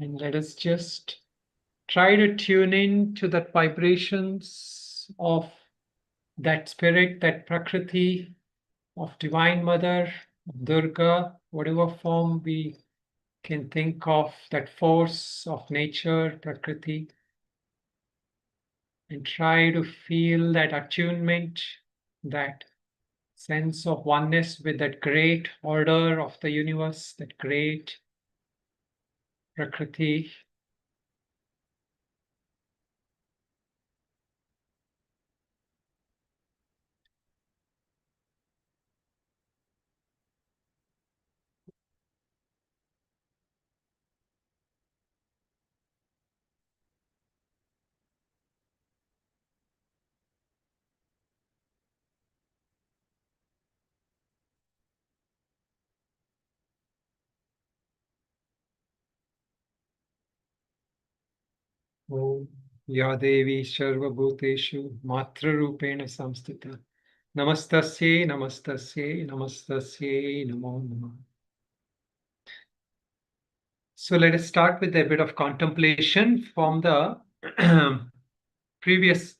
And let us just try to tune in to the vibrations of that spirit, that Prakriti, of Divine Mother, of Durga, whatever form we can think of, that force of nature, Prakriti, and try to feel that attunement, that sense of oneness with that great order of the universe, that great Prakriti. Om Ya Devi Sarva Bhuteshu Matra Rupena Samstita. Namastasye, Namastasye, Namastasye, Namo Namah. So let us start with a bit of contemplation from the previous.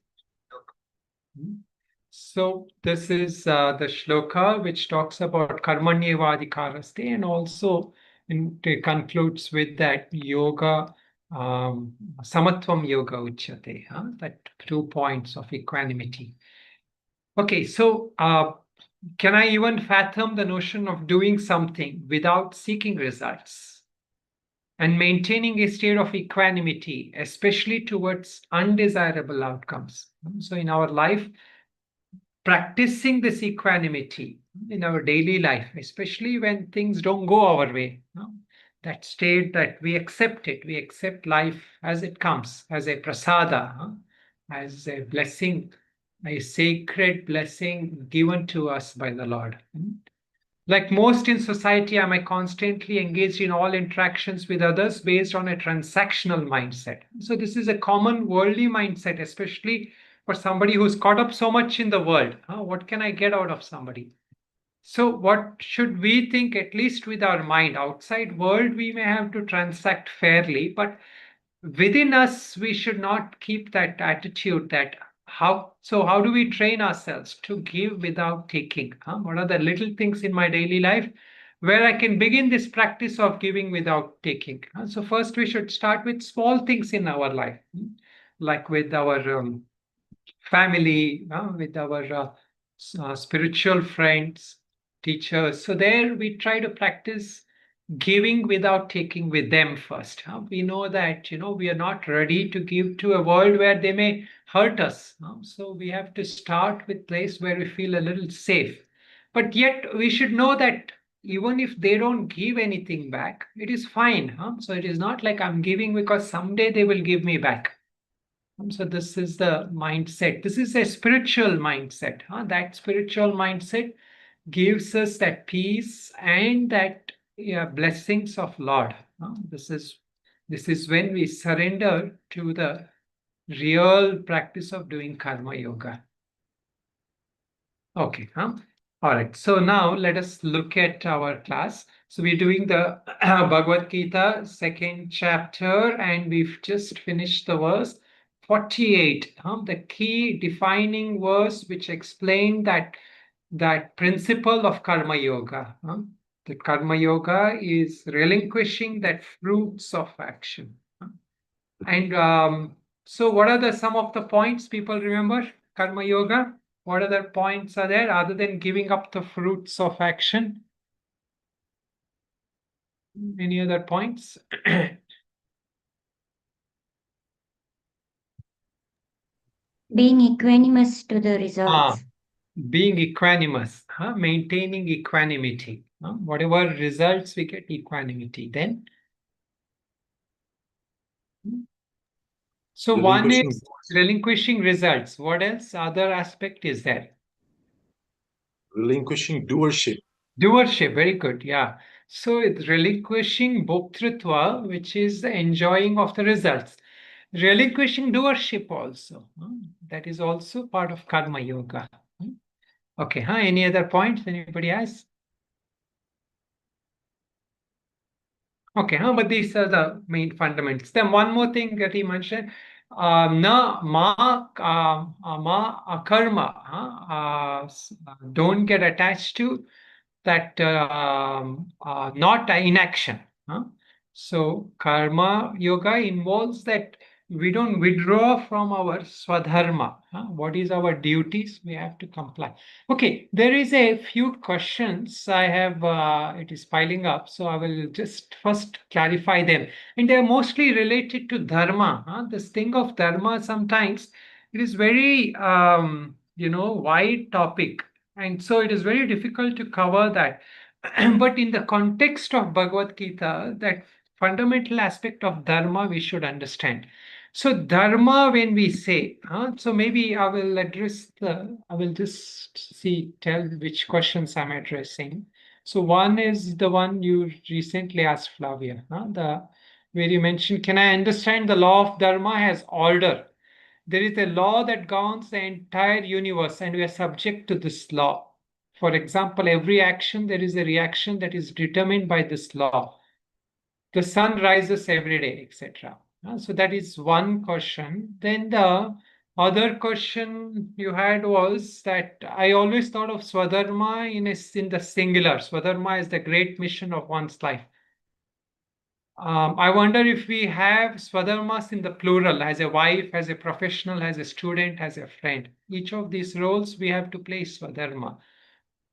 So this is the shloka which talks about karmanyevadikaraste, and also it concludes with that yoga, samatvam yoga uchyate, that 2 points of equanimity. Okay, so can I even fathom the notion of doing something without seeking results and maintaining a state of equanimity, especially towards undesirable outcomes? So in our life, practicing this equanimity in our daily life, especially when things don't go our way, that state that we accept it, we accept life as it comes, as a prasada, as a blessing, a sacred blessing given to us by the Lord. Like most in society, am I constantly engaged in all interactions with others based on a transactional mindset? So this is a common worldly mindset, especially for somebody who's caught up so much in the world. What can I get out of somebody? So what should we think, at least with our mind? Outside world, we may have to transact fairly, but within us, we should not keep that attitude that how do we train ourselves to give without taking? What are the little things in my daily life where I can begin this practice of giving without taking? So first we should start with small things in our life, like with our family, with our spiritual friends, teachers. So there we try to practice giving without taking with them first. We know that we are not ready to give to a world where they may hurt us. So we have to start with place where we feel a little safe. But yet we should know that even if they don't give anything back, it is fine. So it is not like I'm giving because someday they will give me back. So this is the mindset. This is a spiritual mindset. That spiritual mindset gives us that peace and that blessings of Lord. This is when we surrender to the real practice of doing karma yoga. Okay. All right. So now let us look at our class. So we're doing the Bhagavad Gita, 2nd chapter, and we've just finished the verse 48. The key defining verse which explained that principle of karma yoga. The karma yoga is relinquishing that fruits of action. And so what are some of the points people remember? Karma yoga. What other points are there other than giving up the fruits of action? Any other points? Being equanimous to the results. Being equanimous, maintaining equanimity. Whatever results we get, equanimity. Then, so one is relinquishing results. What else? Other aspect is there? Relinquishing doership. Doership, very good. Yeah. So it's relinquishing bhoktrutva, which is the enjoying of the results. Relinquishing doership also. That is also part of karma yoga. Okay. Any other points? Anybody else? Okay, but these are the main fundamentals. Then one more thing that he mentioned, ma akarma, don't get attached to that, not inaction. Huh? So karma yoga involves that we don't withdraw from our swadharma. What is our duties? We have to comply. Okay, there is a few questions I have. It is piling up, so I will just first clarify them, and they are mostly related to dharma. This thing of dharma sometimes it is very wide topic, and so it is very difficult to cover that. But in the context of Bhagavad Gita, that fundamental aspect of dharma we should understand. So dharma, when we say, so maybe I will just tell which questions I'm addressing. So one is the one you recently asked, Flavia, where you mentioned, can I understand the law of dharma has order? There is a law that governs the entire universe, and we are subject to this law. For example, every action, there is a reaction that is determined by this law. The sun rises every day, etc. So that is one question. Then the other question you had was that I always thought of Swadharma in the singular. Swadharma is the great mission of one's life. I wonder if we have Swadharmas in the plural, as a wife, as a professional, as a student, as a friend. Each of these roles we have to play Swadharma.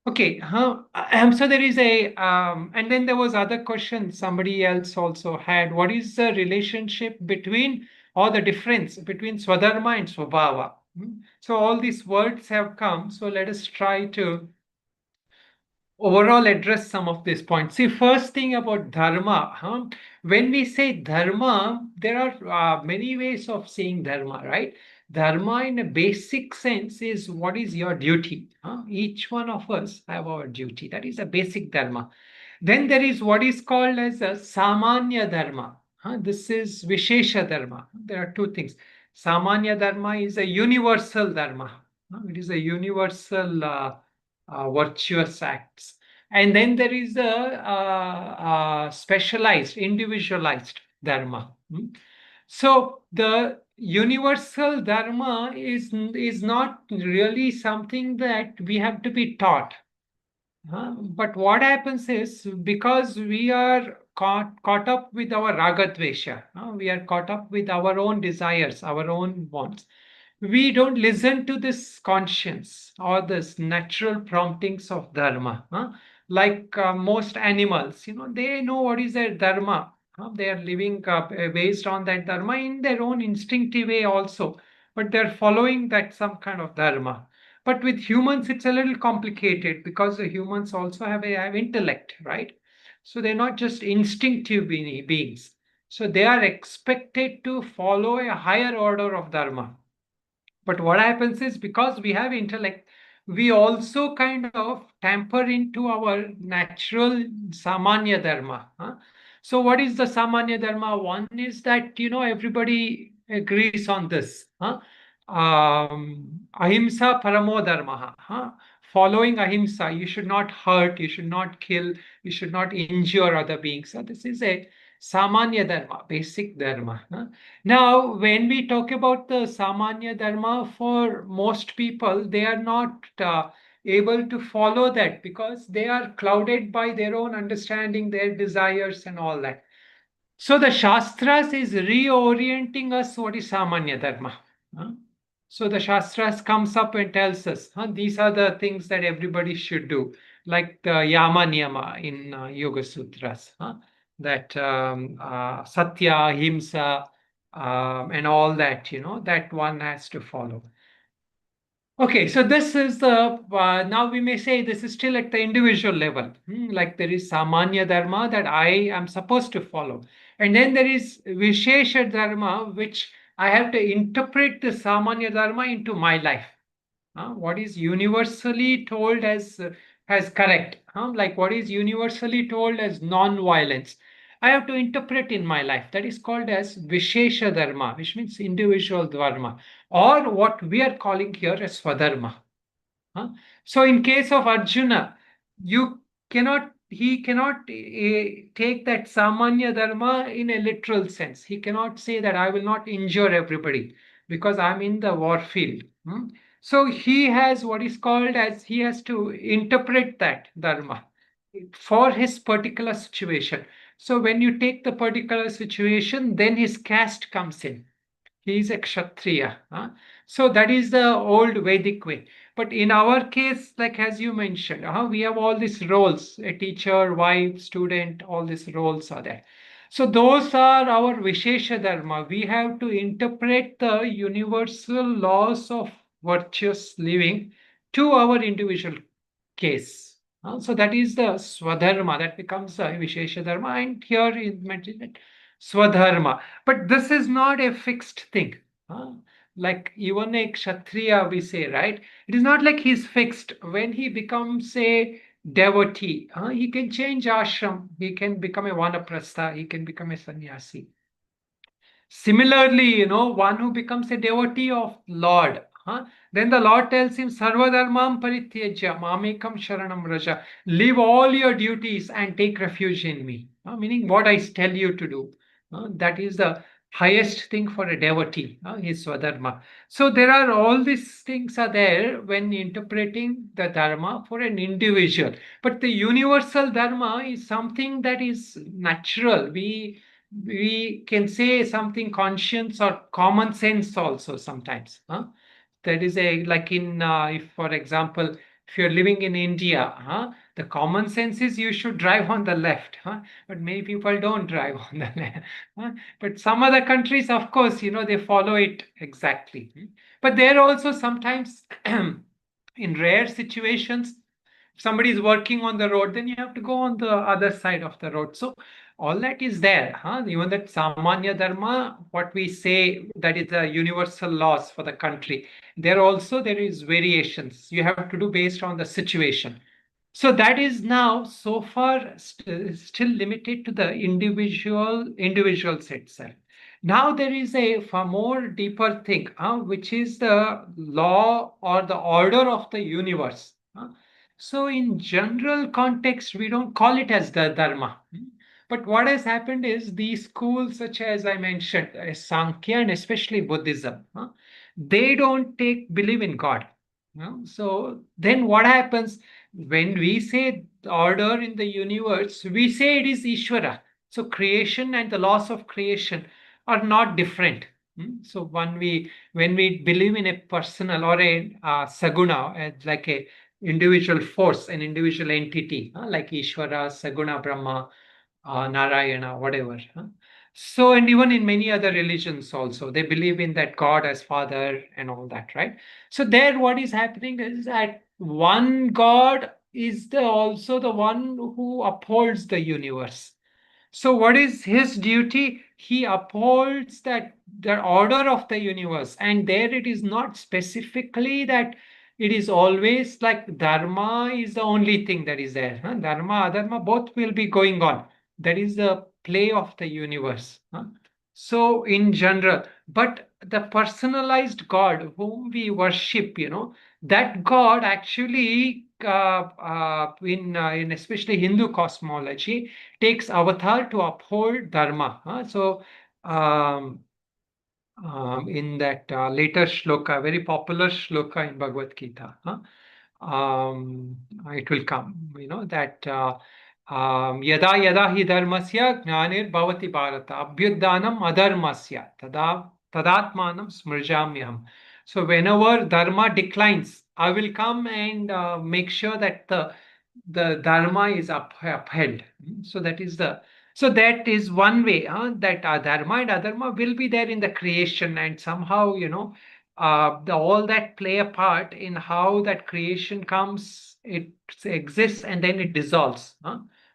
Okay, so there is and then there was other question somebody else also had. What is the relationship between, or the difference between Swadharma and Swabhava? So all these words have come. So let us try to overall address some of these points. See, first thing about dharma. When we say dharma, there are many ways of saying dharma, right? Dharma, in a basic sense, is what is your duty. Each one of us have our duty. That is a basic dharma. Then there is what is called as a Samanya Dharma. This is Vishesha Dharma. There are two things. Samanya Dharma is a universal Dharma. It is a universal virtuous acts. And then there is a specialized, individualized Dharma. So the universal Dharma is not really something that we have to be taught. But what happens is, because we are caught up with our ragadvesha, we are caught up with our own desires, our own wants. We don't listen to this conscience or this natural promptings of dharma. Like most animals, they know what is their dharma. They are living based on that dharma in their own instinctive way also, but they're following that some kind of dharma. But with humans, it's a little complicated because the humans also have intellect, right? So they're not just instinctive beings. So they are expected to follow a higher order of dharma. But what happens is, because we have intellect, we also kind of tamper into our natural Samanya Dharma. So what is the Samanya Dharma? One is that, everybody agrees on this. Ahimsa paramo dharma. Following ahimsa, you should not hurt, you should not kill, you should not injure other beings. So this is a Samanya Dharma, basic Dharma. Now, when we talk about the Samanya Dharma, for most people, they are not able to follow that because they are clouded by their own understanding, their desires, and all that. So the Shastras is reorienting us what is Samanya Dharma. So the Shastras comes up and tells us, these are the things that everybody should do, like the Yama Niyama in Yoga Sutras, that Satya, Himsa, and all that, that one has to follow. Okay, so this is the, now we may say this is still at the individual level. Like there is Samanya Dharma that I am supposed to follow. And then there is Vishesha Dharma, which I have to interpret the Samanya Dharma into my life. What is universally told as correct, like what is universally told as non-violence, I have to interpret in my life. That is called as Vishesha Dharma, which means individual dharma, or what we are calling here as Swadharma. So in case of Arjuna, you cannot take that Samanya Dharma in a literal sense. He cannot say that I will not injure everybody because I'm in the war field. So he has what is called as he has to interpret that Dharma for his particular situation. So when you take the particular situation, then his caste comes in. He is a Kshatriya. So that is the old Vedic way. But in our case, like as you mentioned, we have all these roles, a teacher, wife, student, all these roles are there. So those are our Vishesha Dharma. We have to interpret the universal laws of virtuous living to our individual case. So that is the Swadharma, that becomes a Vishesha Dharma, and here is mentioned Swadharma. But this is not a fixed thing. Like even a Kshatriya, we say, right? It is not like he's fixed. When he becomes a devotee, he can change ashram, he can become a vanaprastha, he can become a sannyasi. Similarly, one who becomes a devotee of Lord, then the Lord tells him, Sarvadharmam parityajya mamekam sharanam raja. Leave all your duties and take refuge in me. Meaning what I tell you to do. That is the highest thing for a devotee, is Swadharma. So there are all these things are there when interpreting the Dharma for an individual. But the universal Dharma is something that is natural. We can say something conscience or common sense also sometimes. That is a like in if for example if you're living in India, the common sense is you should drive on the left, but many people don't drive on the left. But some other countries, of course, they follow it exactly. But there also sometimes in rare situations somebody is working on the road, then you have to go on the other side of the road. So all that is there. Even that Samanya Dharma, what we say that is the universal laws for the country. There is variations. You have to do based on the situation. So that is now so far still limited to the individuals itself. Now there is a far more deeper thing, which is the law or the order of the universe. So in general context, we don't call it as the Dharma. But what has happened is these schools, such as I mentioned, Sankhya and especially Buddhism, they don't believe in God. So then what happens when we say order in the universe? We say it is Ishvara. So creation and the laws of creation are not different. So when we believe in a personal or a saguna, like a individual force, an individual entity, like Ishvara, Saguna Brahma, Narayana, whatever. So, and even in many other religions also, they believe in that God as Father and all that, right? So there, what is happening is that one God is also the one who upholds the universe. So what is his duty? He upholds that the order of the universe, and there it is not specifically that it is always like dharma is the only thing that is there. Dharma, adharma, both will be going on. That is the play of the universe. So in general, but the personalized God whom we worship, that God actually in especially Hindu cosmology takes avatar to uphold dharma. So um, in that later shloka, very popular shloka in Bhagavad Gita, um, it will come, that yada yada hi dharmasya jnanir bhavati bharata abhyudanam adharmasya tadatmanam smrjamyam. So whenever dharma declines, I will come and make sure that the dharma is upheld. So that is one way, that dharma and adharma will be there in the creation, and somehow all that play a part in how that creation comes, it exists, and then it dissolves.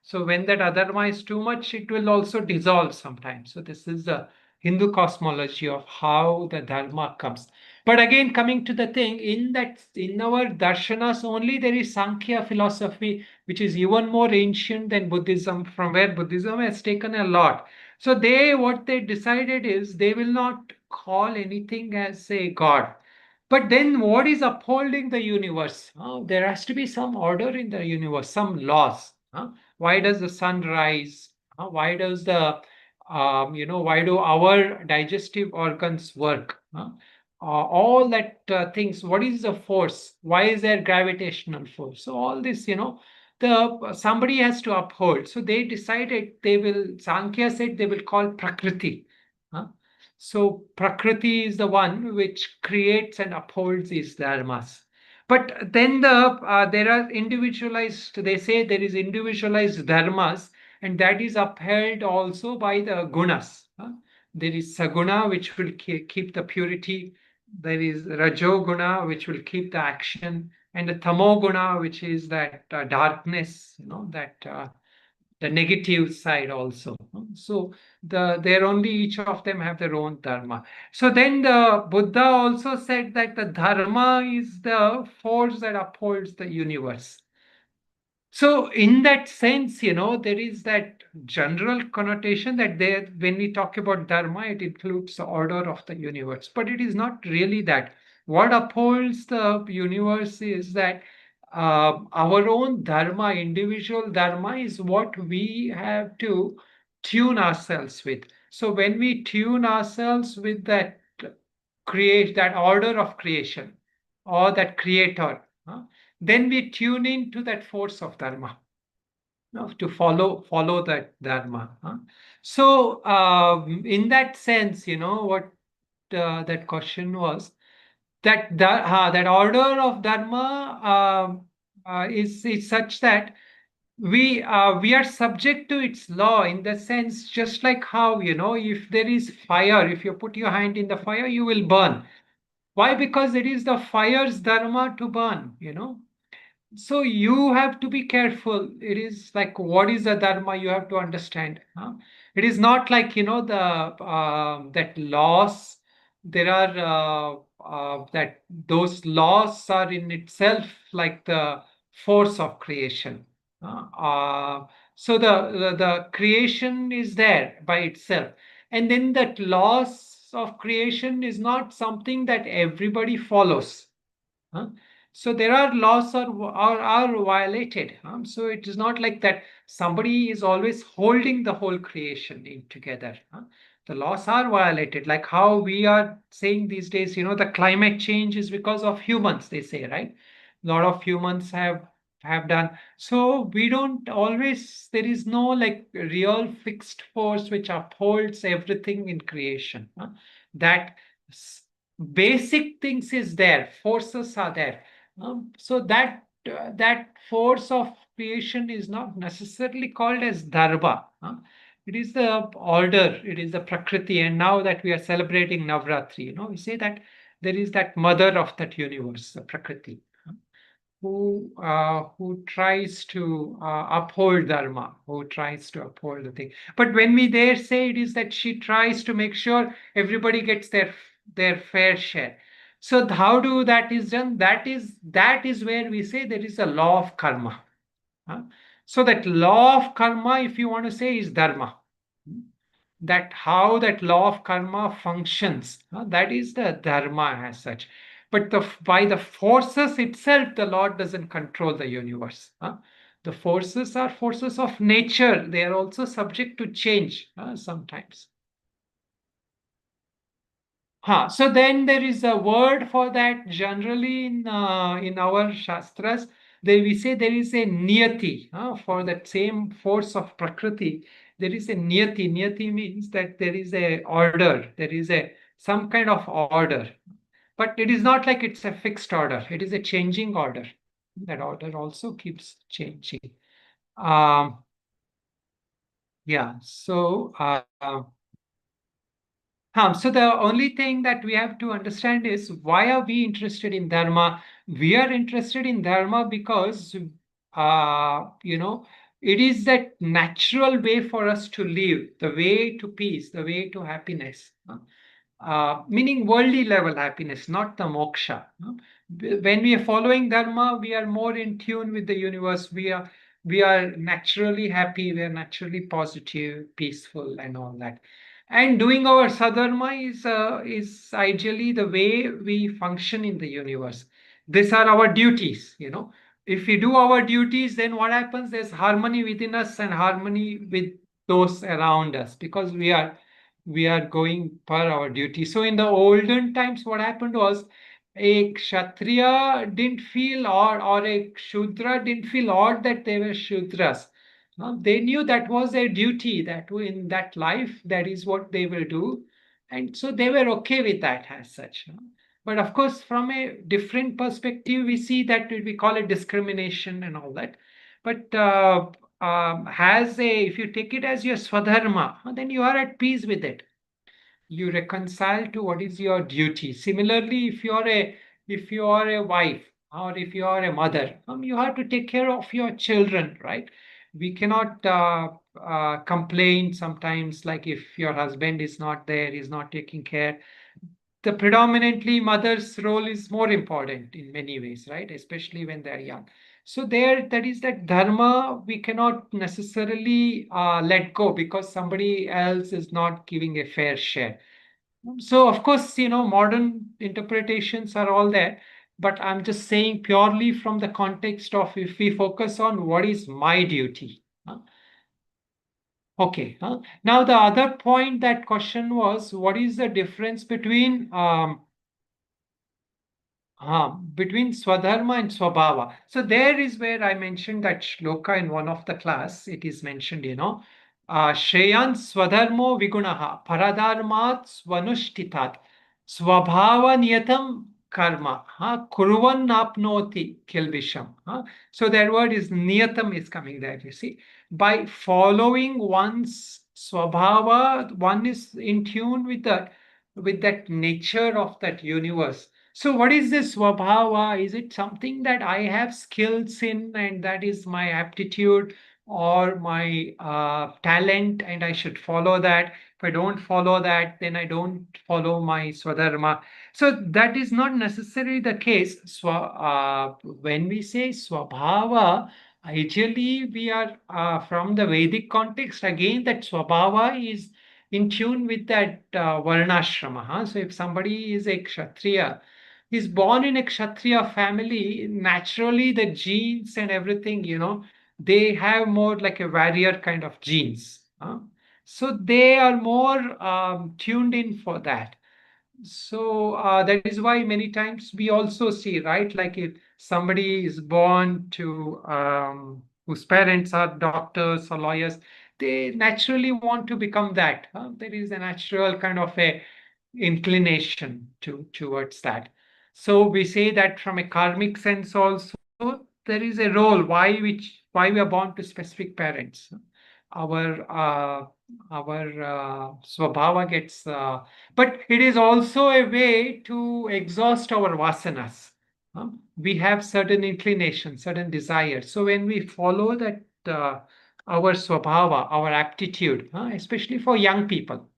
So when that adharma is too much, it will also dissolve sometimes. So this is the Hindu cosmology of how the dharma comes. But again, coming to the thing, in our darshanas only there is Sankhya philosophy, which is even more ancient than Buddhism, from where Buddhism has taken a lot. So what they decided is they will not call anything as a god. But then what is upholding the universe? There has to be some order in the universe, some laws. why does the sun rise? Why does the why do our digestive organs work? All that things. What is the force? Why is there gravitational force? So all this, the somebody has to uphold. So they decided they will. Sankhya said they will call Prakriti. Huh? So Prakriti is the one which creates and upholds these dharmas. But then there are individualized. They say there is individualized dharmas, and that is upheld also by the gunas. There is saguna, which will keep the purity. There is rajoguna, which will keep the action, and the tamoguna, which is that darkness, that the negative side also. So they're only each of them have their own dharma. So then the Buddha also said that the dharma is the force that upholds the universe. So in that sense, there is that general connotation that there, when we talk about dharma, it includes the order of the universe, but it is not really that. What upholds the universe is that our own dharma, individual dharma, is what we have to tune ourselves with. So when we tune ourselves with that create that order of creation or that creator, then we tune into that force of dharma, to follow that dharma. So in that sense, what that question was, that order of dharma is such that we are subject to its law, in the sense, just like how, if there is fire, if you put your hand in the fire, you will burn. Why? Because it is the fire's dharma to burn. So you have to be careful. It is like, what is the dharma? You have to understand. It is not like, the that laws. There are that those laws are in itself like the force of creation. So the creation is there by itself, and then that laws of creation is not something that everybody follows. Huh? So there are laws are violated. So it is not like that somebody is always holding the whole creation in together. The laws are violated, like how we are saying these days. The climate change is because of humans. They say, right? A lot of humans have done. So we don't always. There is no like real fixed force which upholds everything in creation. That basic things is there, forces are there. So that force of creation is not necessarily called as dharma. It is the order, it is the prakriti. And now that we are celebrating Navratri, we say that there is that mother of that universe, the prakriti, who tries to uphold dharma, who tries to uphold the thing. But when we there say, it is that she tries to make sure everybody gets their fair share. So how do that is done? That is where we say there is a law of karma. So that law of karma, if you want to say, is dharma. That how that law of karma functions, that is the dharma as such. But by the forces itself, the Lord doesn't control the universe. The forces are forces of nature. They are also subject to change sometimes. So then there is a word for that generally in our shastras. We say there is a niyati for that same force of prakriti. There is a niyati. Niyati means that there is a order. There is a some kind of order, but it is not like it's a fixed order. It is a changing order. That order also keeps changing. Um, yeah. So. So the only thing that we have to understand is, why are we interested in dharma? We are interested in dharma because, it is that natural way for us to live, the way to peace, the way to happiness. Meaning worldly level happiness, not the moksha. When we are following dharma, we are more in tune with the universe. We are naturally happy. We are naturally positive, peaceful, and all that. And doing our sadharma is ideally the way we function in the universe. These are our duties. if we do our duties, then what happens? There's harmony within us and harmony with those around us, because we are going per our duty. So in the olden times, what happened was a kshatriya didn't feel odd, or a shudra didn't feel odd that they were shudras. They knew that was their duty, that in that life, that is what they will do. And so they were okay with that as such. But of course, from a different perspective, we see that we call it discrimination and all that. But if you take it as your swadharma, then you are at peace with it. You reconcile to what is your duty. Similarly, if you are a wife, or if you are a mother, you have to take care of your children, right? We cannot complain sometimes, like if your husband is not there, is not taking care. The predominantly mother's role is more important in many ways, right? Especially when they're young. So there, that is that dharma we cannot necessarily let go because somebody else is not giving a fair share. So of course, modern interpretations are all there, but I'm just saying purely from the context of if we focus on what is my duty. Okay. Now the other point, that question was, what is the difference between Swadharma and Swabhava? So there is where I mentioned that shloka in one of the class. It is mentioned, Shreyan Swadharmo Vigunaha Paradharmat Swanushthitat Swabhava Niyatam Karma Kuruvan Napnoti Kilbisham. So that word is Niyatam is coming there, you see. By following one's Swabhava, one is in tune with that nature of that universe. So what is this swabhava? Is it something that I have skills in and that is my aptitude or my talent and I should follow that? If I don't follow that, then I don't follow my swadharma. So that is not necessarily the case. When we say swabhava, ideally we are from the Vedic context, again, that swabhava is in tune with that varnashrama. So if somebody is a kshatriya, he's born in a kshatriya family, naturally the genes and everything, they have more like a warrior kind of genes. So they are more tuned in for that. So that is why many times we also see, right? Like if somebody is born to whose parents are doctors or lawyers, they naturally want to become that. There is a natural kind of a inclination towards that. So we say that from a karmic sense also, there is a role why we are born to specific parents. Our swabhava gets, but it is also a way to exhaust our vasanas. We have certain inclinations, certain desires. So when we follow that, our swabhava, our aptitude, especially for young people,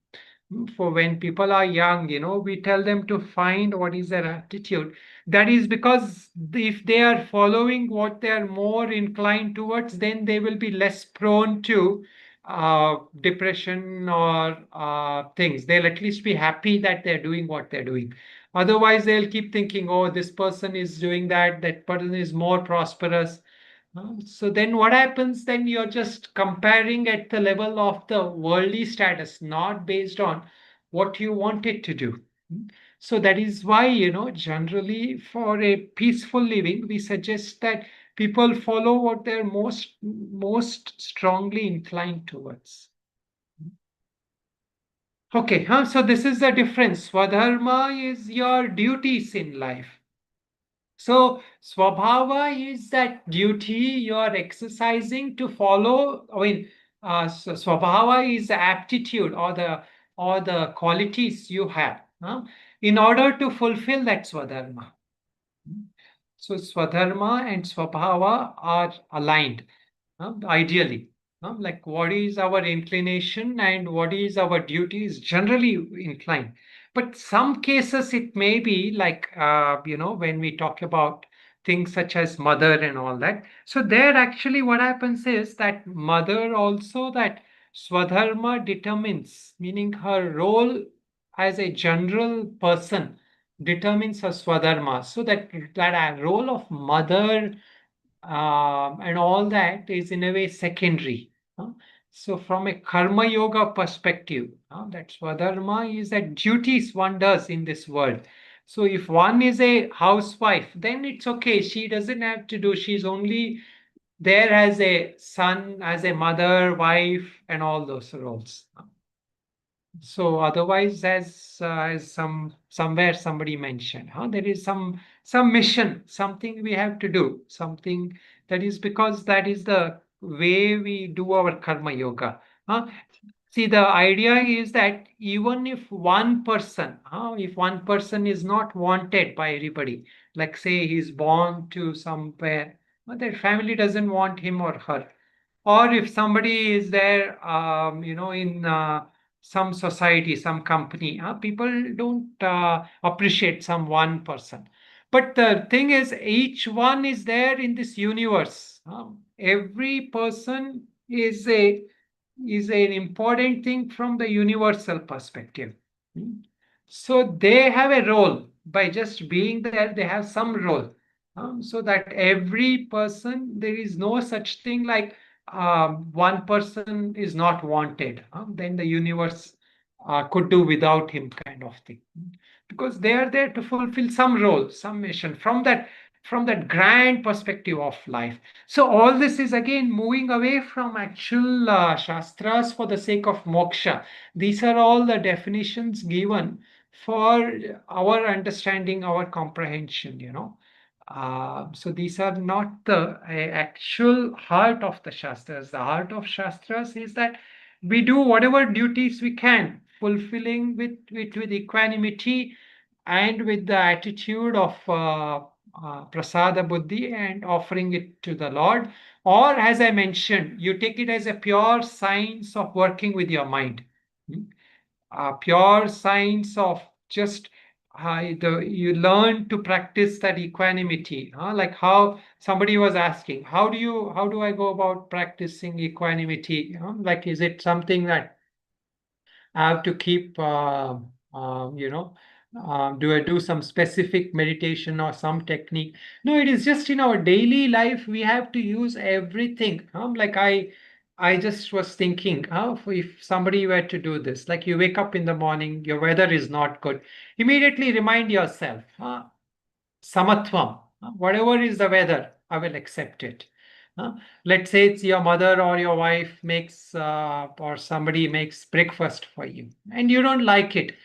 for when people are young, we tell them to find what is their aptitude. That is because if they are following what they are more inclined towards, then they will be less prone to depression or things. They'll at least be happy that they're doing what they're doing. Otherwise, they'll keep thinking, oh, this person is doing that, that person is more prosperous. So then what happens? Then you're just comparing at the level of the worldly status, not based on what you wanted to do. So that is why, generally for a peaceful living, we suggest that people follow what they're most strongly inclined towards. Okay, so this is the difference. Swadharma is your duties in life. So, swabhava is that duty you are exercising to follow. Swabhava is the aptitude or the qualities you have in order to fulfill that swadharma. So, swadharma and swabhava are aligned ideally. Like what is our inclination and what is our duty is generally inclined. But some cases it may be like, when we talk about things such as mother and all that. So there actually what happens is that mother also, that Swadharma determines, meaning her role as a general person determines her Swadharma. So that role of mother and all that is in a way secondary. So from a karma yoga perspective, that swadharma is that duties one does in this world. So if one is a housewife, then it's okay. She doesn't have to do. She's only there as a son, as a mother, wife, and all those roles. So otherwise, as somewhere somebody mentioned, there is some mission, something we have to do, something that is because that is the way we do our karma yoga. Huh? See, the idea is that even if one person is not wanted by everybody, like say he's born to somewhere, their family doesn't want him or her, or if somebody is there, in some society, some company, people don't appreciate some one person. But the thing is, each one is there in this universe. Every person is an important thing from the universal perspective. Hmm. So they have a role by just being there. They have some role. So that every person, there is no such thing like one person is not wanted. Then the universe could do without him, kind of thing. Because they are there to fulfill some role, some mission from that grand perspective of life. So all this is again moving away from actual shastras for the sake of moksha. These are all the definitions given for our understanding, our comprehension. So these are not the actual heart of the Shastras. The heart of Shastras is that we do whatever duties we can, fulfilling with equanimity and with the attitude of prasada buddhi and offering it to the Lord. Or, as I mentioned, you take it as a pure science of working with your mind. Hmm? Pure science of just you learn to practice that equanimity, like how somebody was asking, how do I go about practicing equanimity? Like, is it something that I have to keep, do I do some specific meditation or some technique? No, it is just in our daily life. We have to use everything. Like I just was thinking, if somebody were to do this, like you wake up in the morning, your weather is not good, immediately remind yourself, Samatvam. Whatever is the weather, I will accept it. Uh, let's say it's your mother or your wife makes or somebody makes breakfast for you and you don't like it.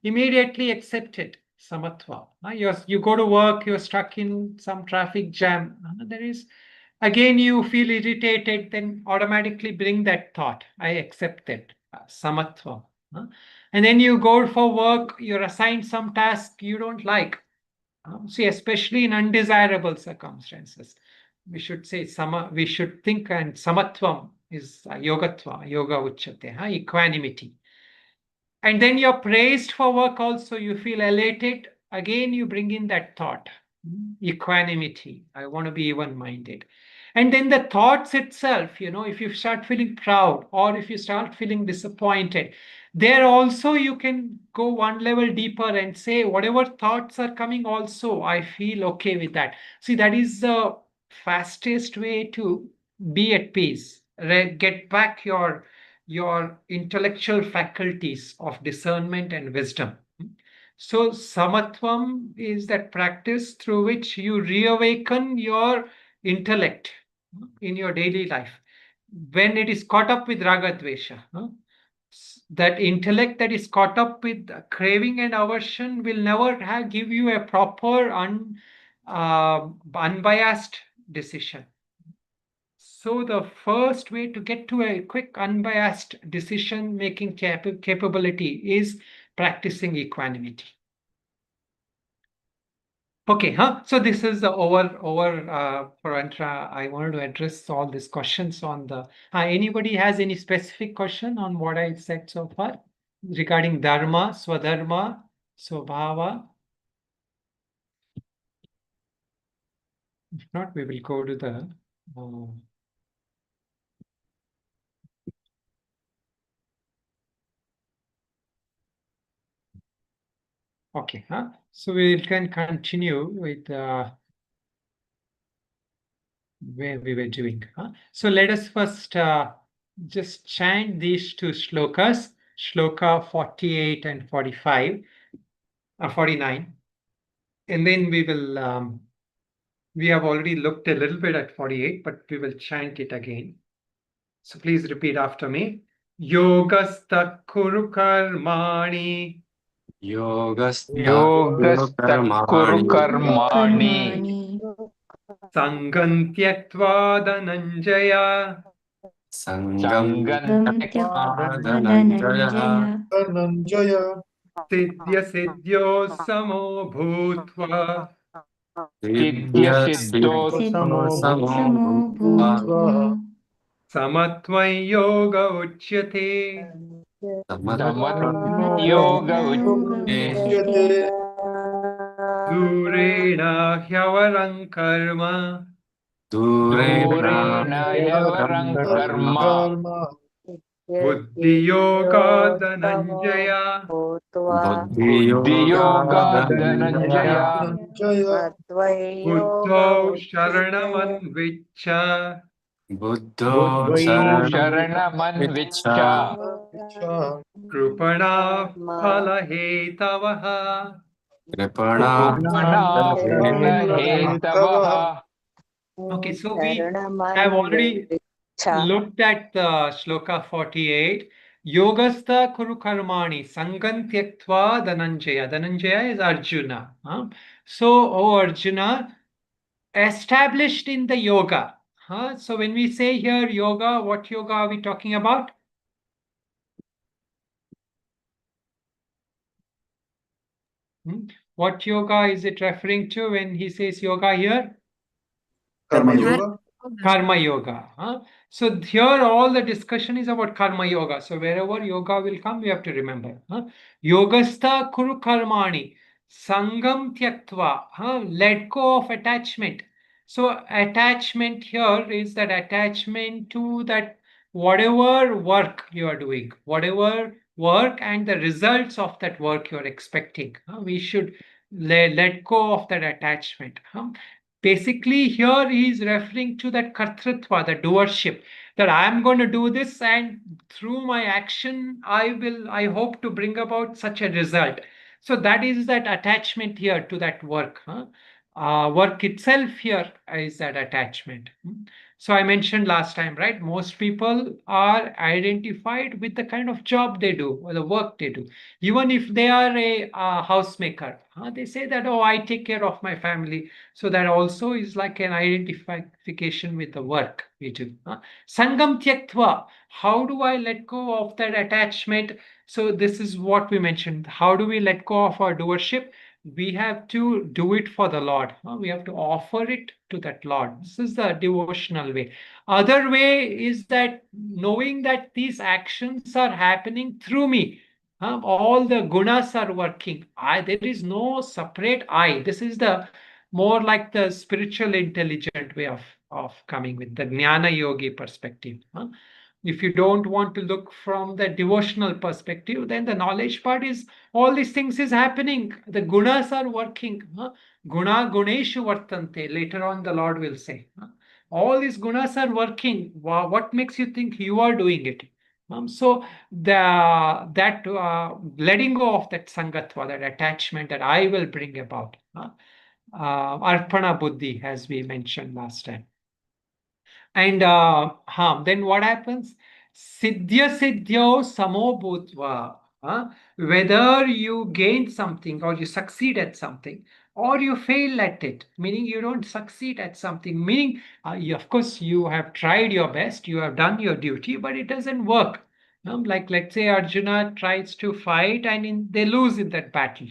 Immediately accept it. Samatva. You go to work, you're stuck in some traffic jam. There is, again, you feel irritated, then automatically bring that thought. I accept it. Samatva. And then you go for work, you're assigned some task you don't like. See, especially in undesirable circumstances, we should think, and samatvam is yoga uchyate, equanimity. And then you're praised for work also, you feel elated. Again, you bring in that thought, equanimity. I want to be even minded. And then the thoughts itself, if you start feeling proud or if you start feeling disappointed, there also you can go one level deeper and say, whatever thoughts are coming, also, I feel okay with that. See, that is the fastest way to be at peace, get back your intellectual faculties of discernment and wisdom. So, samatvam is that practice through which you reawaken your intellect in your daily life. When it is caught up with raga dvesha, that intellect that is caught up with craving and aversion will never give you a proper unbiased decision. So the first way to get to a quick, unbiased decision-making capability is practicing equanimity. Okay, So this is the I wanted to address all these questions on the. Anybody has any specific question on what I said so far regarding dharma, swadharma, swabhava? If not, we will go to the. Okay, so we can continue with. where we were doing. So let us first just chant these two shlokas, shloka 48 and 45, 49. And then we have already looked a little bit at 48, but we will chant it again. So please repeat after me. Yogastha kuru karmani Yogastak kuru karmani sangam tyaktva dhananjaya sangam Dhananjaya siddhya siddhyo samo bhutva siddhya siddho Samo Bhutva samatvam yoga uchyate. samatvam yoga Yoga Uchyate Durena hyavaram karma durena yavarang karma buddhi yoga dhananjaya buddhi yoga dhananjaya buddho sharanam viccha buddho sharanaman viccha krupana phala hetavaha. krupana phala hetavaha. Okay, so we have already looked at the shloka 48. Yogastha kuru karmani sangam tyaktva dhananjaya. Dhananjaya is Arjuna. So, O Arjuna, established in the yoga. So when we say here yoga, what yoga are we talking about? What yoga is it referring to when he says yoga here? Karma Yoga. Karma yoga. So here all the discussion is about karma yoga. So wherever yoga will come, we have to remember. Yogastha kuru karmani sangam tyaktva. Let go of attachment. So attachment here is that attachment to that whatever work you are doing, whatever work and the results of that work you are expecting. We should let go of that attachment. Basically, here he is referring to that kartritva, the doership, that I am going to do this, and through my action, I hope to bring about such a result. So that is that attachment here to that work. Work itself here is that attachment. So I mentioned last time, right? Most people are identified with the kind of job they do or the work they do. Even if they are a housemaker, they say that, oh, I take care of my family. So that also is like an identification with the work we do. Sangam tyaktva. How do I let go of that attachment? So this is what we mentioned. How do we let go of our doership? We have to do it for the Lord. We have to offer it to that Lord. This is the devotional way. Other way is that knowing that these actions are happening through me. All the gunas are working. There is no separate I. This is the more like the spiritual intelligent way of coming with the jnana yogi perspective. If you don't want to look from the devotional perspective, then the knowledge part is all these things is happening. The gunas are working. Guna guneshu vartante. Later on, the Lord will say. All these gunas are working. What makes you think you are doing it? So that letting go of that sangatva, that attachment that I will bring about. Arpana buddhi, as we mentioned last time. And then what happens? Siddhya siddhyo samo bhutva. Whether you gain something or you succeed at something or you fail at it, meaning you don't succeed at something, meaning of course you have tried your best, you have done your duty, but it doesn't work. Like let's say Arjuna tries to fight and they lose in that battle.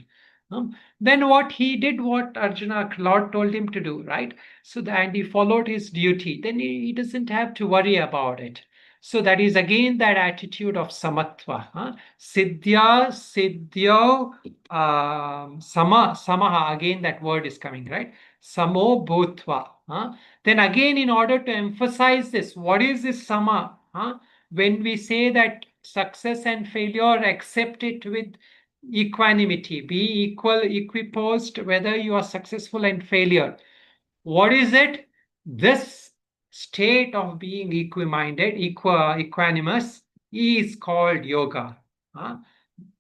Then what he did, what Arjuna, Lord told him to do, right? So and he followed his duty, then he doesn't have to worry about it. So that is again that attitude of samatva. Siddhya, siddhyo, samaha, again that word is coming, right? Samo bhutva. Then again, in order to emphasize this, what is this sama? When we say that success and failure, accept it with equanimity, be equal, equiposed, whether you are successful and failure. What is it? This state of being equiminded, equanimous, is called yoga.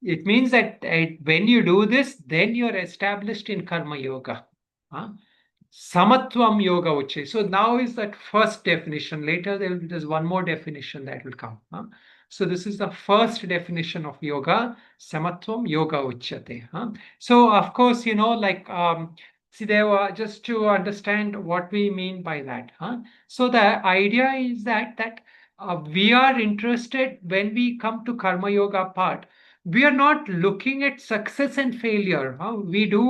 It means that when you do this, then you're established in karma yoga. Samatvam yoga uche. So now is that first definition. Later there's one more definition that will come. So this is the first definition of yoga, Samatvam yoga uchyate. So of course, like see, there were just to understand what we mean by that. So the idea is that we are interested when we come to karma yoga part. We are not looking at success and failure. We do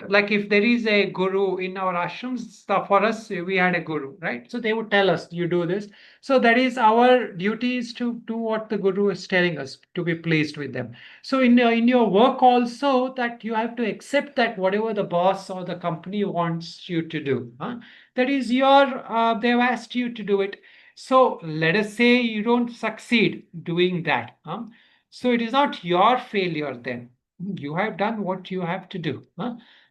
like if there is a guru in our ashrams, for us we had a guru, right? So they would tell us, you do this. So that is our duty, is to do what the guru is telling us, to be pleased with them. So in your work also, that you have to accept that whatever the boss or the company wants you to do, that is they've asked you to do it. So let us say you don't succeed doing that, so it is not your failure then. You have done what you have to do.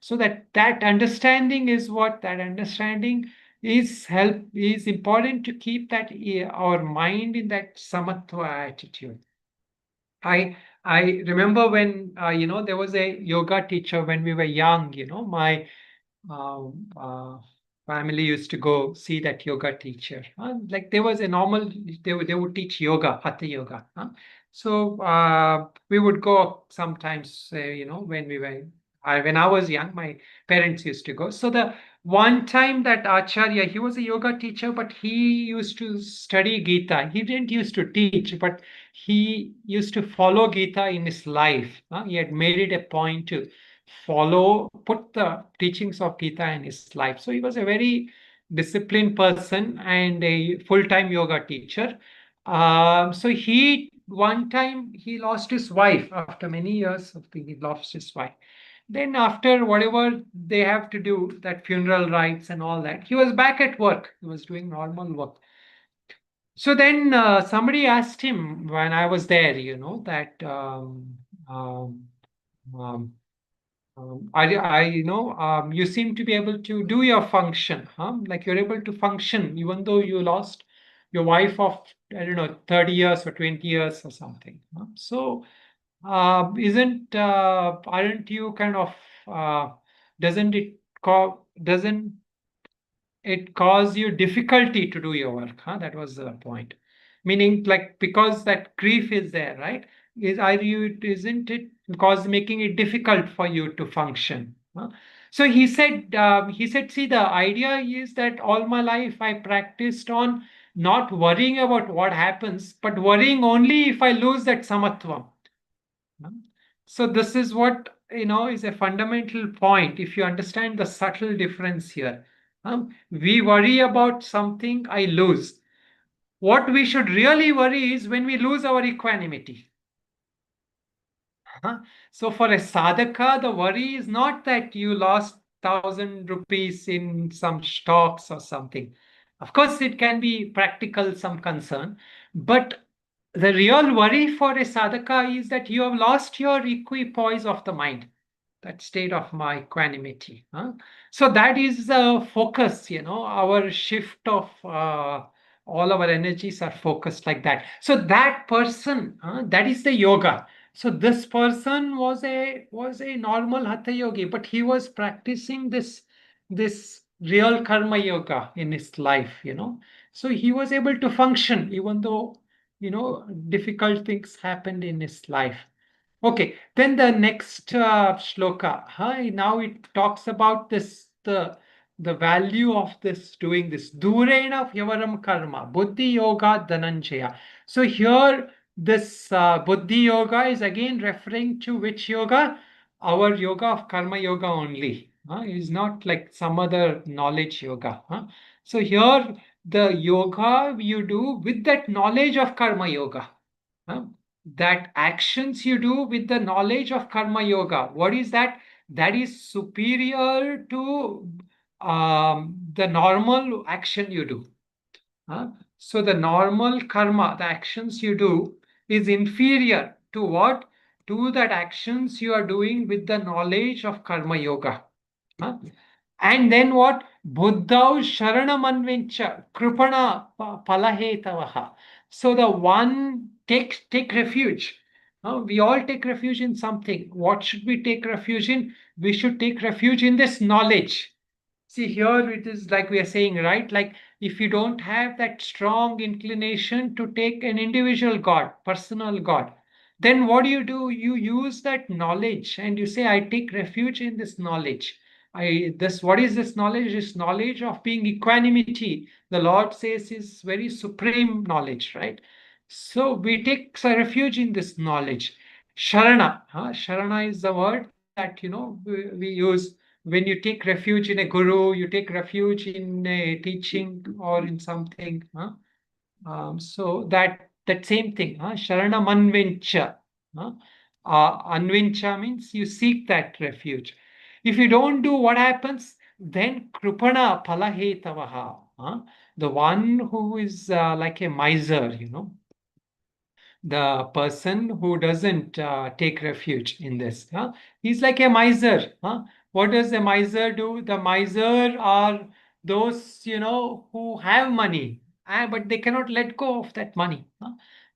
So that understanding is is important to keep that our mind in that samatva attitude. I remember when there was a yoga teacher when we were young. My uh, family used to go see that yoga teacher. Like there was a normal, they would teach yoga, hatha yoga. So we would go sometimes, when I was young, my parents used to go. So the one time that Acharya, he was a yoga teacher, but he used to study Gita. He didn't used to teach, but he used to follow Gita in his life. He had made it a point to put the teachings of Gita in his life. So he was a very disciplined person and a full-time yoga teacher. So one time he lost his wife after many years. He lost his wife. Then after whatever they have to do, that funeral rites and all that, he was back at work. He was doing normal work. So then somebody asked him when I was there, that you seem to be able to do your function, like you're able to function even though you lost your wife of, I don't know, 30 years or 20 years or something. So aren't you kind of, doesn't it cause you difficulty to do your work? That was the point. Meaning, like, because that grief is there, right? Isn't it making it difficult for you to function? So he said, see, the idea is that all my life I practiced on not worrying about what happens, but worrying only if I lose that samatvam. So this is what is a fundamental point. If you understand the subtle difference here, we worry about something I lose. What we should really worry is when we lose our equanimity. So for a sadhaka, the worry is not that you lost 1,000 rupees in some stocks or something. Of course, it can be practical, some concern, but the real worry for a sadhaka is that you have lost your equipoise of the mind, that state of my equanimity. So that is the focus, our shift of all our energies are focused like that. So that person, that is the yoga. So this person was a normal hatha yogi, but he was practicing this real karma yoga in his life. So he was able to function even though difficult things happened in his life. Okay, then the next shloka. Now it talks about the value of this doing this. Durena vyavaram karma, buddhi yoga dhananjaya. So here this buddhi yoga is again referring to which yoga? Our yoga of karma yoga only. Is not like some other knowledge yoga. So here the yoga you do with that knowledge of karma yoga. That actions you do with the knowledge of karma yoga. What is that? That is superior to the normal action you do. So the normal karma, the actions you do, is inferior to what? To that actions you are doing with the knowledge of karma yoga. And then what? Buddhau Sharanamanvincha Kripana Palahetavaha. So the one take refuge. We all take refuge in something. What should we take refuge in? We should take refuge in this knowledge. See, here it is like we are saying, right? Like if you don't have that strong inclination to take an individual God, personal God, then what do? You use that knowledge and you say, I take refuge in this knowledge. What is this knowledge? This knowledge of being equanimity. The Lord says is very supreme knowledge, right? So we take refuge in this knowledge. Sharana. Sharana is the word that we use when you take refuge in a guru, you take refuge in a teaching or in something. So that same thing, Sharana Manvincha. Huh? Anvincha means you seek that refuge. If you don't do, what happens? Then Krupana Palahetavaha. The one who is like a miser, the person who doesn't take refuge in this. He's like a miser. What does a miser do? The miser are those, who have money, but they cannot let go of that money.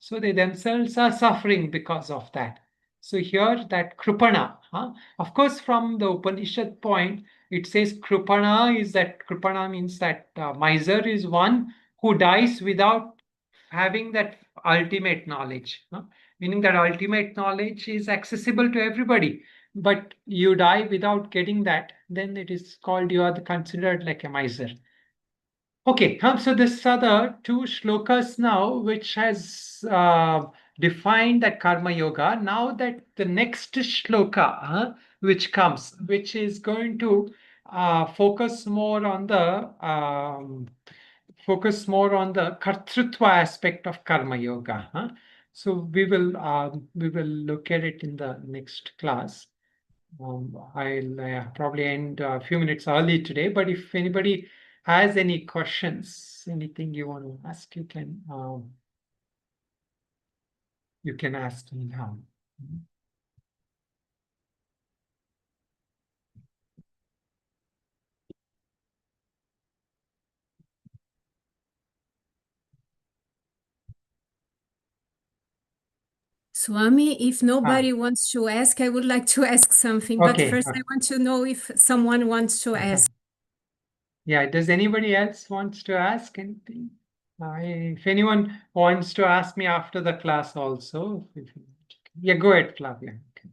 So they themselves are suffering because of that. So here that krupana, of course, from the Upanishad point, it says krupana means that miser is one who dies without having that ultimate knowledge, meaning that ultimate knowledge is accessible to everybody, but you die without getting that, then it is called you are considered like a miser. Okay, so these are the two shlokas now, which has defined that karma yoga. Now that the next shloka, which is going to focus more on the kartrutva aspect of karma yoga. So we will look at it in the next class. I'll probably end a few minutes early today, but if anybody has any questions, anything you want to ask, you can ask me now. Swami, if nobody wants to ask, I would like to ask something. But Okay. first, I want to know if someone wants to ask. Yeah, does anybody else wants to ask anything? If anyone wants to ask me after the class also. Yeah, go ahead, Flavia. Okay.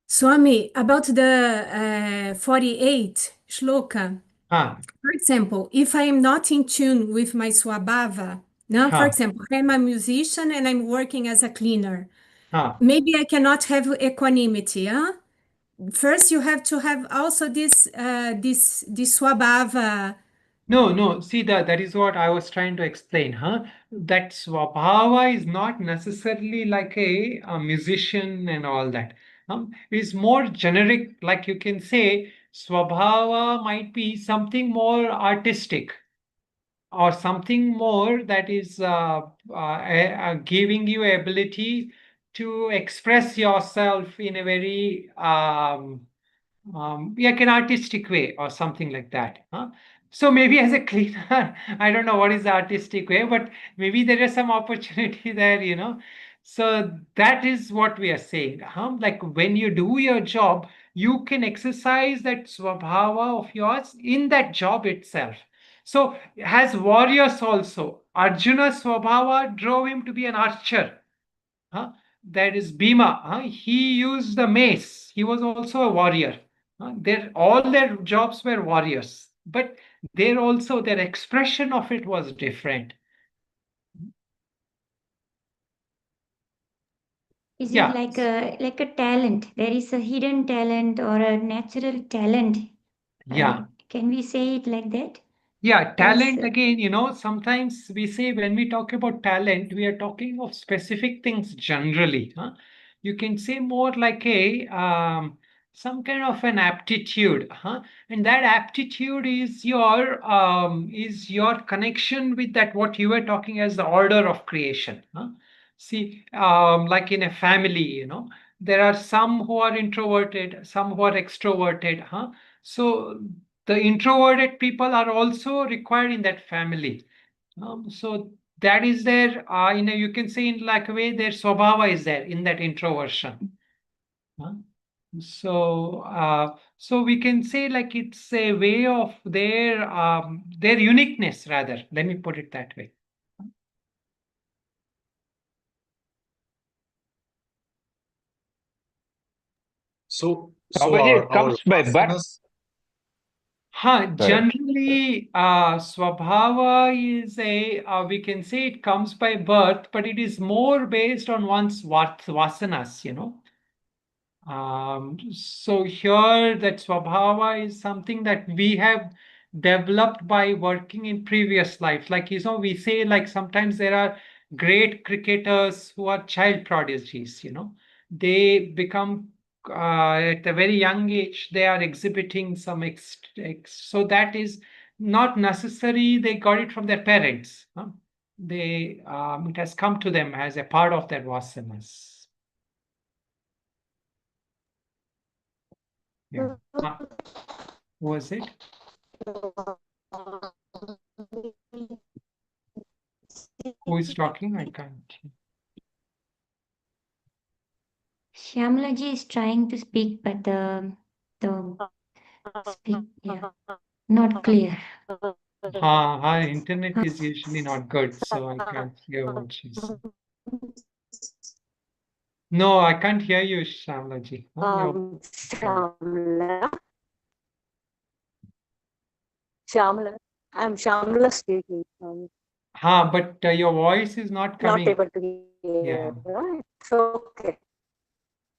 Swami, about the 48 shloka. For example, if I am not in tune with my Swabhava, now, for example, I'm a musician and I'm working as a cleaner. Maybe I cannot have equanimity. First, you have to have also this Swabhava. No. See, that is what I was trying to explain. That Swabhava is not necessarily like a musician and all that. It's more generic, like you can say, Swabhava might be something more artistic or something more that is giving you ability to express yourself in a very like an artistic way or something like that. So maybe as a cleaner, I don't know what is the artistic way, but maybe there is some opportunity there. So that is what we are saying. Like when you do your job, you can exercise that swabhava of yours in that job itself. So as warriors also, Arjuna's swabhava drove him to be an archer. That is Bhima. He used the mace. He was also a warrior. All their jobs were warriors, but their expression of it was different. Is it like a talent? There is a hidden talent or a natural talent. Yeah. Can we say it like that? Yeah, talent again, sometimes we say when we talk about talent, we are talking of specific things generally. You can say more like some kind of an aptitude, and that aptitude is your connection with that what you were talking as the order of creation. See, like in a family, there are some who are introverted, some who are extroverted. So the introverted people are also required in that family. So that is their, you can say in like a way, their swabhava is there in that introversion. So we can say like it's a way of their uniqueness, rather. Let me put it that way. So Swamiji, it comes by birth. Generally, swabhava is we can say it comes by birth, but it is more based on one's vasanas, So here that swabhava is something that we have developed by working in previous lives. Like, we say like sometimes there are great cricketers who are child prodigies, They become at a very young age, they are exhibiting some so that is not necessary they got it from their parents. It has come to them as a part of their vasanas. Yeah. Who was it? Who is talking? I can't. Shyamalaji is trying to speak, but the not clear. Her internet is usually not good, so I can't hear what she's saying. No, I can't hear you, Shyamalaji. Shyamala, I'm Shyamala speaking. But your voice is not coming. Not able to hear. Yeah. It's okay.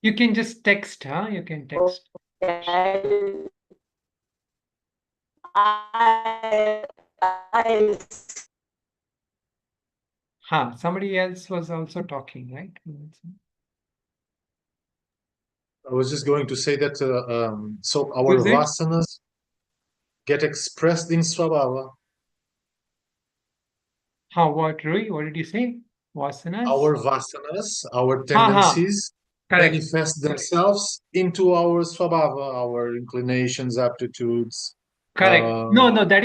You can just text, huh? You can text. Okay. Somebody else was also talking, right? I was just going to say that so our vasanas get expressed in swabhava. What, Rui? What did you say? Vasanas? Our vasanas, our tendencies manifest themselves into our swabhava, our inclinations, aptitudes. Correct. No, that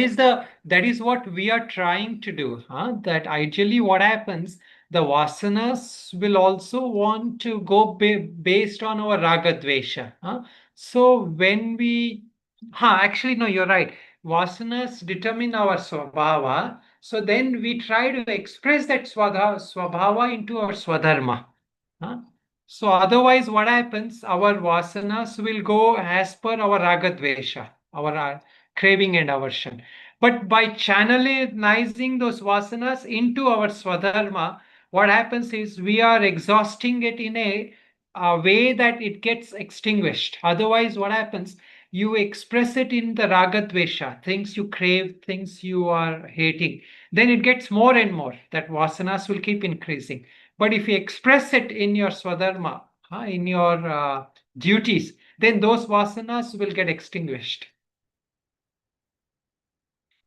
is what we are trying to do. That ideally what happens, the vasanas will also want to go based on our raga dvesha. So when we, actually, no, you're right. Vasanas determine our swabhava. So then we try to express that swabhava into our swadharma. So otherwise what happens, our vasanas will go as per our raga dvesha, our craving and aversion. But by channelizing those vasanas into our swadharma, what happens is we are exhausting it in a way that it gets extinguished. Otherwise, what happens? You express it in the raga dvesha, things you crave, things you are hating. Then it gets more and more. That vasanas will keep increasing. But if you express it in your swadharma, in your duties, then those vasanas will get extinguished.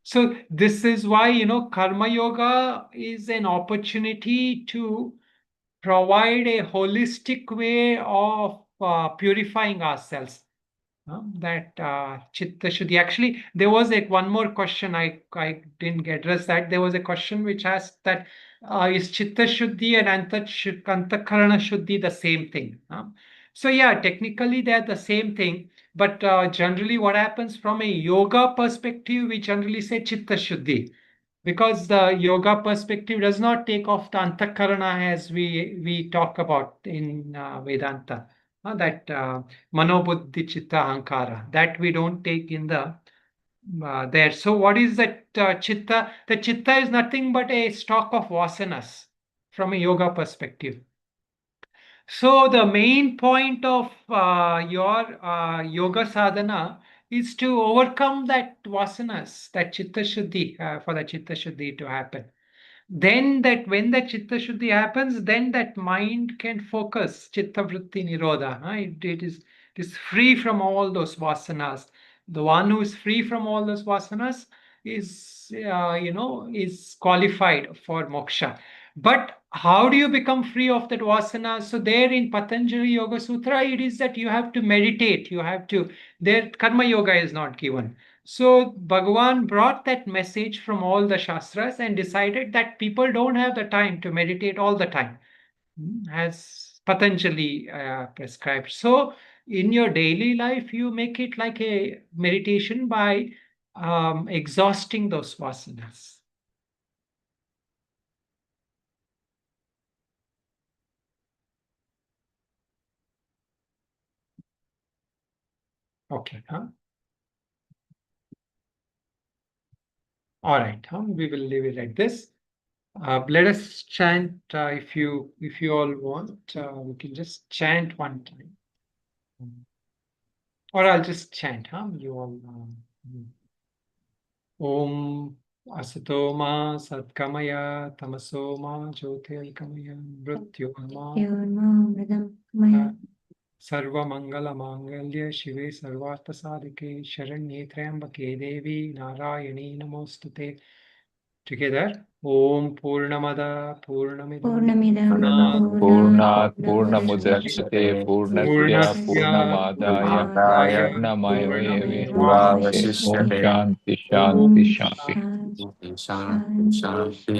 So this is why, Karma Yoga is an opportunity to provide a holistic way of purifying ourselves. That Chitta Shuddhi. Actually, there was one more question I didn't address that. There was a question which asked that is Chitta Shuddhi and Antakarana Shuddhi the same thing? So yeah, technically they're the same thing. But generally what happens from a yoga perspective, we generally say Chitta Shuddhi. Because the yoga perspective does not take off the Antakarana as we talk about in Vedanta. That Manobuddhi Chitta Ahankara. That we don't take in the there. So what is that Chitta? The Chitta is nothing but a stock of vasanas from a yoga perspective. So the main point of your yoga sadhana is to overcome that vasanas, that chitta shuddhi, for the chitta shuddhi to happen. Then that when the chitta shuddhi happens, then that mind can focus, chitta vritti nirodha. It is free from all those vasanas. The one who is free from all those vasanas is, is qualified for moksha. But how do you become free of that vasana? So there in Patanjali Yoga Sutra, it is that you have to meditate. You have to, there karma yoga is not given. So Bhagavan brought that message from all the Shastras and decided that people don't have the time to meditate all the time, as Patanjali prescribed. So in your daily life, you make it like a meditation by exhausting those vasanas. Okay, huh? All right, we will leave it like this. Let us chant. If you all want, we can just chant one time, or I'll just chant. You all. Om Asatoma Satkamaya Tamasoma Jyotirgamaya Mrityurma Sarva Mangala Mangalya Shive Sarvartha Sadike Sharanye Trambake Devi Narayani Namostute. Together, Om Purnamada Purnamidam Purnat Purnamudachyate Purnasya Purnamadaya Purnamevavashyate Om Shanti Shanti Shanti.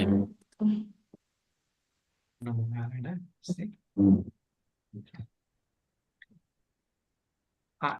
Namo Narayana.